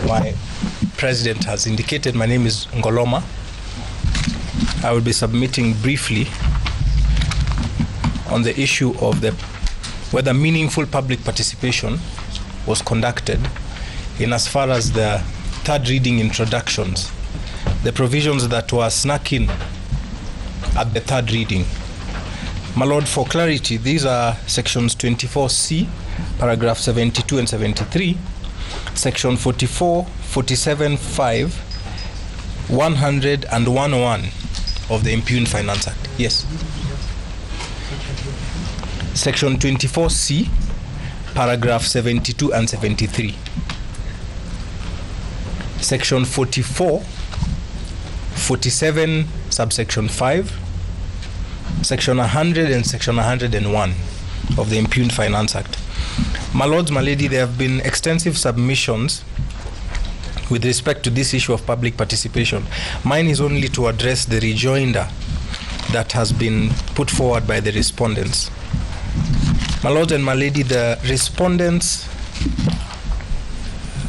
my president has indicated, my name is Ngoloma. I will be submitting briefly on the issue of whether meaningful public participation was conducted in as far as the third reading introductions, the provisions that were snuck in at the third reading. My Lord, for clarity, these are sections 24C, paragraph 72 and 73, section 44, 47, 5, 100 and 101 of the Impugned Finance Act. Yes. Section 24C, paragraph 72 and 73. Section 44, 47, subsection 5, section 100 and section 101 of the Impugned Finance Act. My Lords, my Lady, there have been extensive submissions with respect to this issue of public participation. Mine is only to address the rejoinder that has been put forward by the respondents. My Lord and my Lady, the respondents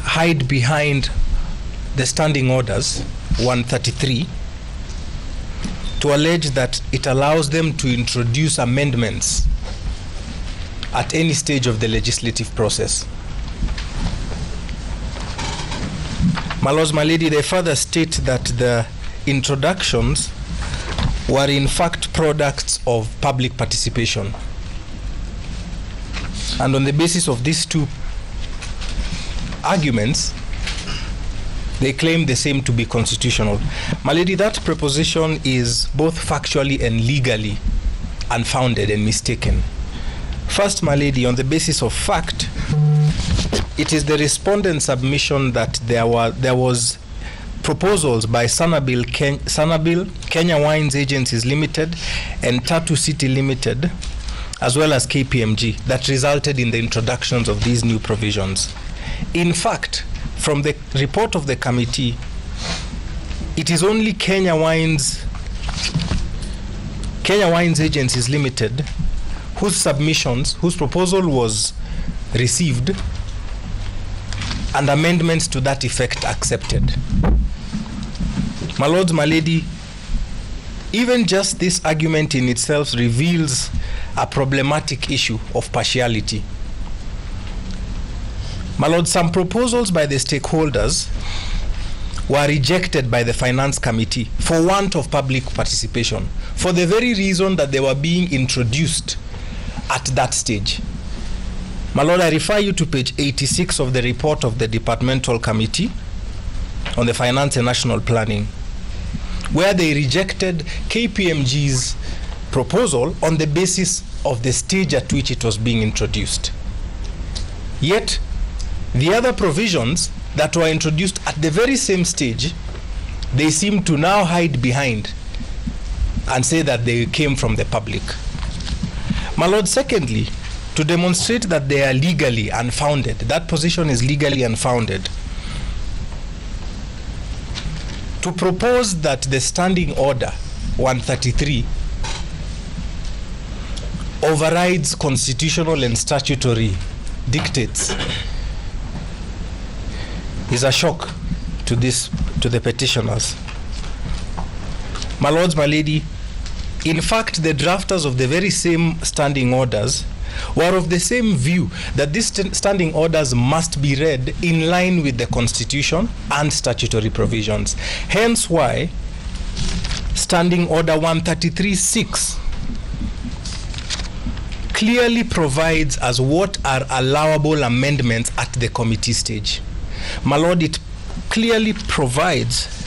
hide behind the standing orders 133 to allege that it allows them to introduce amendments at any stage of the legislative process. My Lords, my Lady, they further state that the introductions were in fact products of public participation. And on the basis of these two arguments, they claim the same to be constitutional. My Lady, that proposition is both factually and legally unfounded and mistaken. First, my Lady, on the basis of fact, it is the respondent submission that there was proposals by Sanabil, Kenya Wines Agencies Limited, and Tatu City Limited, as well as KPMG, that resulted in the introductions of these new provisions. In fact, from the report of the committee, it is only Kenya Wines Agencies Limited whose proposal was received and amendments to that effect accepted. My Lords, my Lady, even just this argument in itself reveals a problematic issue of partiality. My Lord, some proposals by the stakeholders were rejected by the Finance Committee for want of public participation, for the very reason that they were being introduced at that stage. My Lord, I refer you to page 86 of the report of the Departmental Committee on the Finance and National Planning, where they rejected KPMG's proposal on the basis of the stage at which it was being introduced. Yet, the other provisions that were introduced at the very same stage, they seem to now hide behind and say that they came from the public. My Lord, secondly, to demonstrate that they are legally unfounded, that position is legally unfounded, to propose that the Standing Order 133 overrides constitutional and statutory dictates is a shock to the petitioners. My Lords, my Lady, in fact, the drafters of the very same standing orders were of the same view that these standing orders must be read in line with the Constitution and statutory provisions. Hence why Standing Order 133.6 clearly provides as what are allowable amendments at the committee stage. My Lord, it clearly provides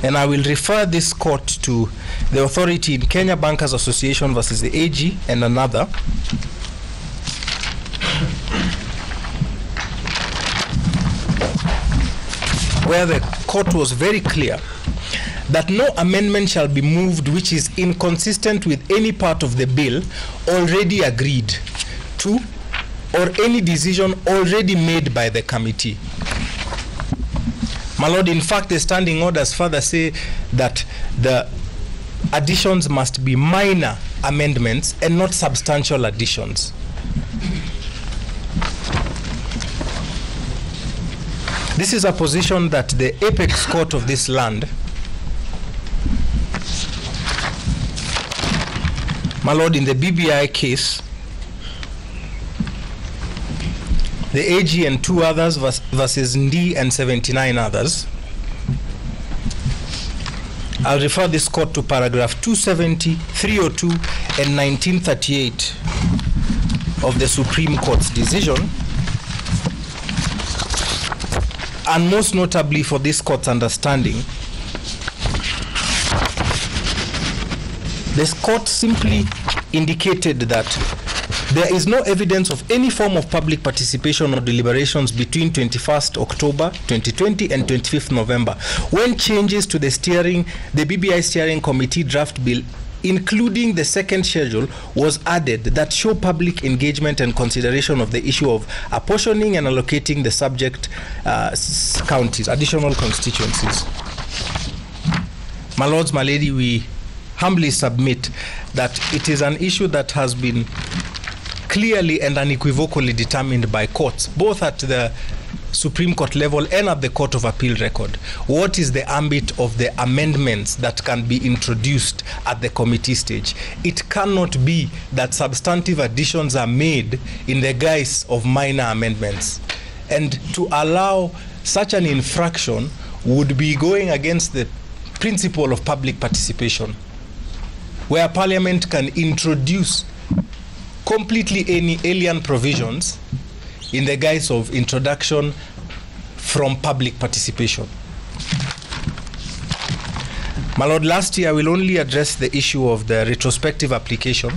and I will refer this court to the authority in Kenya Bankers Association versus the AG and another, where the court was very clear that no amendment shall be moved which is inconsistent with any part of the bill already agreed to or any decision already made by the committee. My Lord, in fact, the standing orders further say that the additions must be minor amendments and not substantial additions. This is a position that the apex court of this land, my lord, in the BBI case, the AG and 2 others versus Ndi and 79 others. I'll refer this court to paragraph 270, 302, and 1938 of the Supreme Court's decision. And most notably for this court's understanding, this court simply indicated that there is no evidence of any form of public participation or deliberations between 21st October 2020 and 25th November, when changes to the BBI steering committee draft bill, including the second schedule, was added that show public engagement and consideration of the issue of apportioning and allocating the subject counties, additional constituencies. My lords, my lady, we humbly submit that it is an issue that has been clearly and unequivocally determined by courts, both at the Supreme Court level and at the Court of Appeal record. What is the ambit of the amendments that can be introduced at the committee stage? It cannot be that substantive additions are made in the guise of minor amendments. And to allow such an infraction would be going against the principle of public participation, where Parliament can introduce completely any alien provisions in the guise of introduction from public participation. My lord, last year I will only address the issue of the retrospective application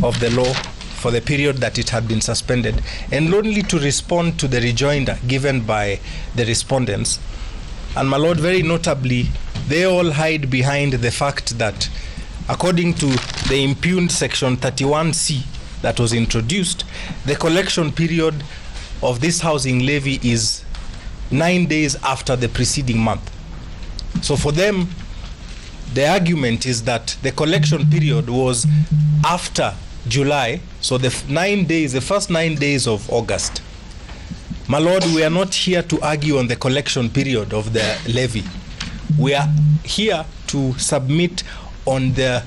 of the law for the period that it had been suspended, and only to respond to the rejoinder given by the respondents. And my lord, very notably, they all hide behind the fact that according to the impugned section 31C that was introduced, the collection period of this housing levy is 9 days after the preceding month. So for them, the argument is that the collection period was after July, so the first 9 days of August. My lord, we are not here to argue on the collection period of the levy. We are here to submit on the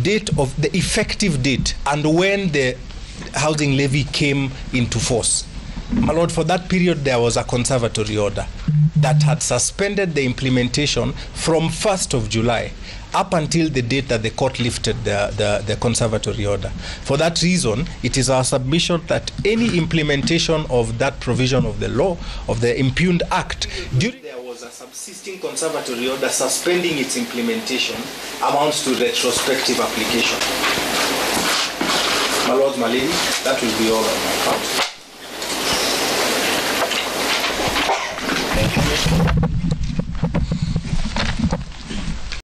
date of the effective date and when the housing levy came into force. My lord, for that period there was a conservatory order that had suspended the implementation from 1st of July up until the date that the court lifted the conservatory order. For that reason, it is our submission that any implementation of that provision of the law, of the impugned act, during there was a subsisting conservatory order suspending its implementation, amounts to retrospective application. My lord, my lady, that will be all on my part. Thank you.